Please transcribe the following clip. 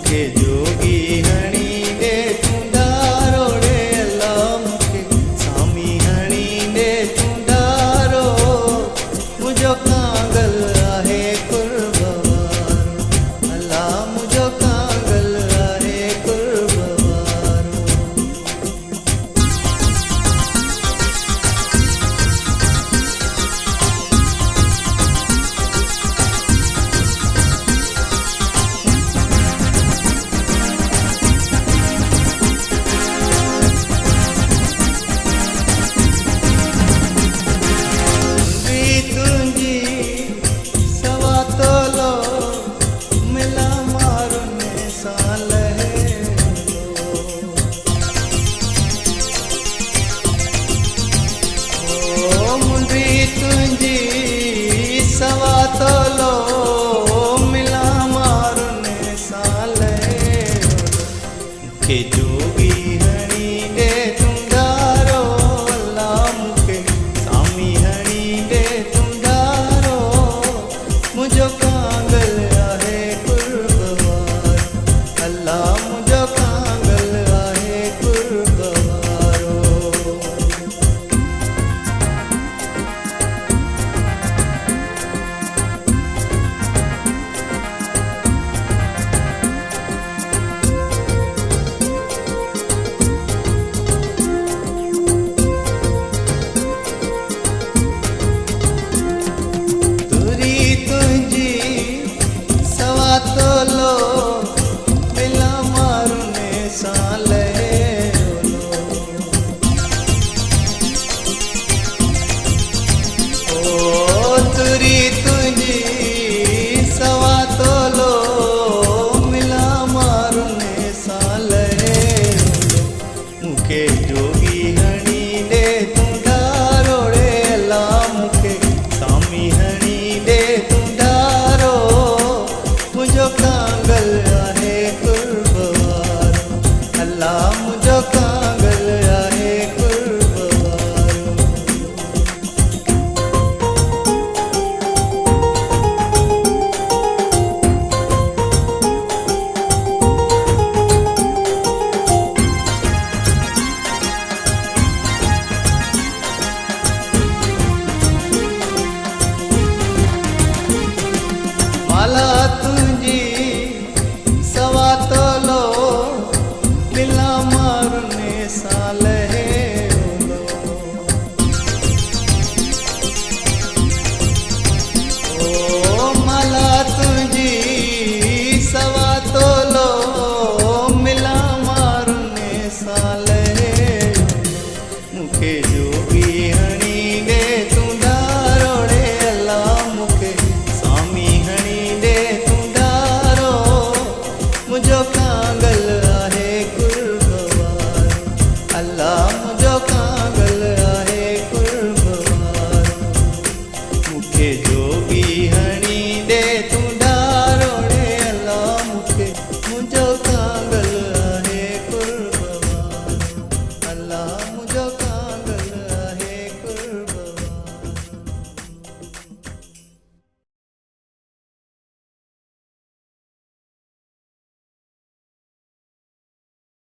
मुखे जोगी हणी दे तू दारोड़े अल्लाह मुखे स्वामी हणी दे तू दारो मुझो कांगल आहे कुर्बवारो अल्लाह मुझो कांगल आहे कुर्बवारो। सवातोलो मिला मारने साले मुखे जोगी हणी दे तू दारो अल्लाह मुखे स्वामी हणी दे तू दारो मुझो कांगल आहे कुर्बवारो अल्लाह मुझो कांगल आहे कुर्बवारो। तोलो मिला मारने साले ओ तुरी तुझी सवा तोलो मिला मारने साले मुखे जोगी हणी दे तू दारोड़े अल्लाह मुखे स्वामी हणी दे तू दारो मुझो कांगल आहे कुर्बवारो अल्लाह मुझो कांगल आहे कुर्बवारो। माला तुझी सवा तोलो मिला मारने साले ओ माला तुझी सवा तोलो मिला मारने साले मुखे जोगी हणी दे तू दारोड़े अल्लाह मुखे स्वामी हणी दे तू दारो मुझो कांगल